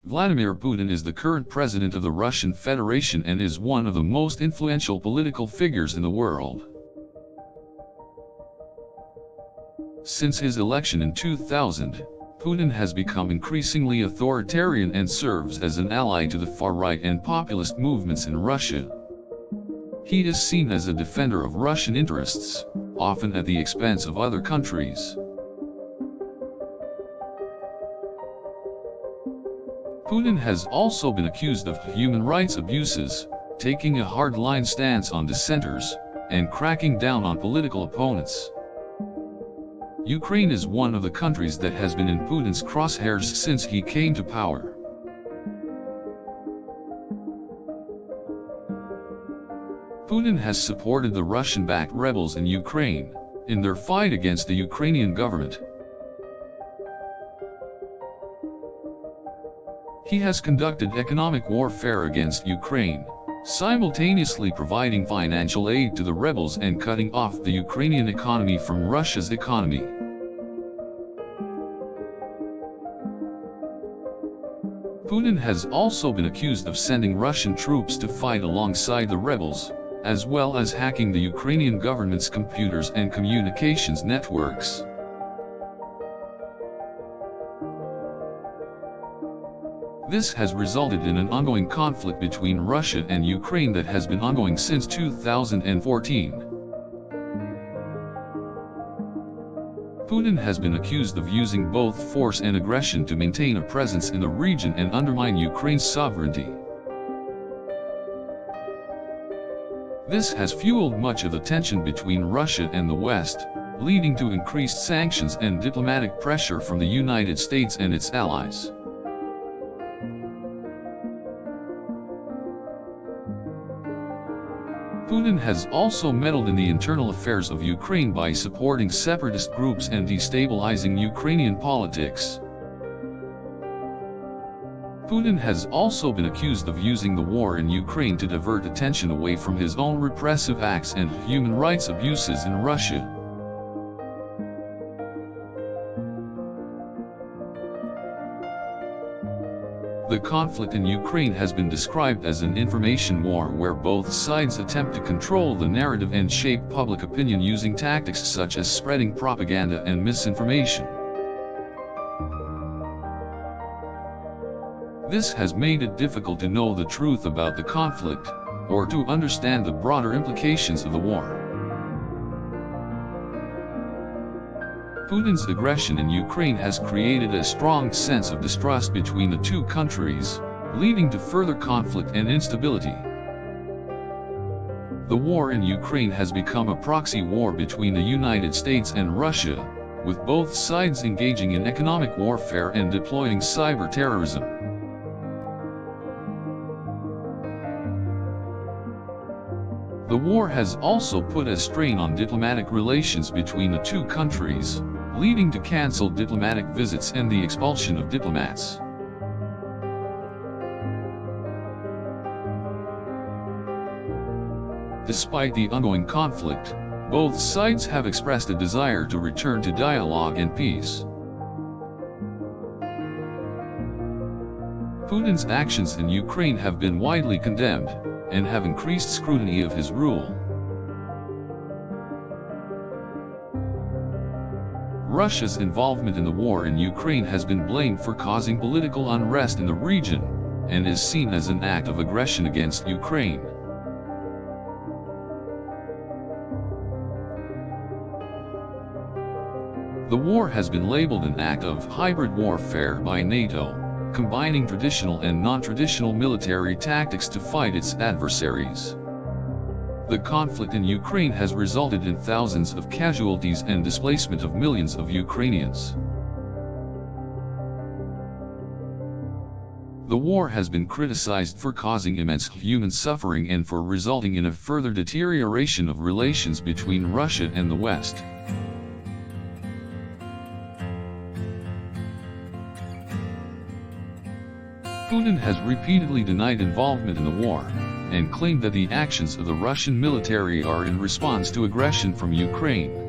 Vladimir Putin is the current president of the Russian Federation and is one of the most influential political figures in the world. Since his election in 2000, Putin has become increasingly authoritarian and serves as an ally to the far-right and populist movements in Russia. He is seen as a defender of Russian interests, often at the expense of other countries. Putin has also been accused of human rights abuses, taking a hard-line stance on dissenters, and cracking down on political opponents. Ukraine is one of the countries that has been in Putin's crosshairs since he came to power. Putin has supported the Russian-backed rebels in Ukraine, in their fight against the Ukrainian government. He has conducted economic warfare against Ukraine, simultaneously providing financial aid to the rebels and cutting off the Ukrainian economy from Russia's economy. Putin has also been accused of sending Russian troops to fight alongside the rebels, as well as hacking the Ukrainian government's computers and communications networks. This has resulted in an ongoing conflict between Russia and Ukraine that has been ongoing since 2014. Putin has been accused of using both force and aggression to maintain a presence in the region and undermine Ukraine's sovereignty. This has fueled much of the tension between Russia and the West, leading to increased sanctions and diplomatic pressure from the United States and its allies. Putin has also meddled in the internal affairs of Ukraine by supporting separatist groups and destabilizing Ukrainian politics. Putin has also been accused of using the war in Ukraine to divert attention away from his own repressive acts and human rights abuses in Russia. The conflict in Ukraine has been described as an information war where both sides attempt to control the narrative and shape public opinion using tactics such as spreading propaganda and misinformation. This has made it difficult to know the truth about the conflict, or to understand the broader implications of the war. Putin's aggression in Ukraine has created a strong sense of distrust between the two countries, leading to further conflict and instability. The war in Ukraine has become a proxy war between the United States and Russia, with both sides engaging in economic warfare and deploying cyber terrorism. The war has also put a strain on diplomatic relations between the two countries, leading to cancelled diplomatic visits and the expulsion of diplomats. Despite the ongoing conflict, both sides have expressed a desire to return to dialogue and peace. Putin's actions in Ukraine have been widely condemned, and have increased scrutiny of his rule. Russia's involvement in the war in Ukraine has been blamed for causing political unrest in the region, and is seen as an act of aggression against Ukraine. The war has been labeled an act of hybrid warfare by NATO, combining traditional and non-traditional military tactics to fight its adversaries. The conflict in Ukraine has resulted in thousands of casualties and displacement of millions of Ukrainians. The war has been criticized for causing immense human suffering and for resulting in a further deterioration of relations between Russia and the West. Putin has repeatedly denied involvement in the war, and claimed that the actions of the Russian military are in response to aggression from Ukraine.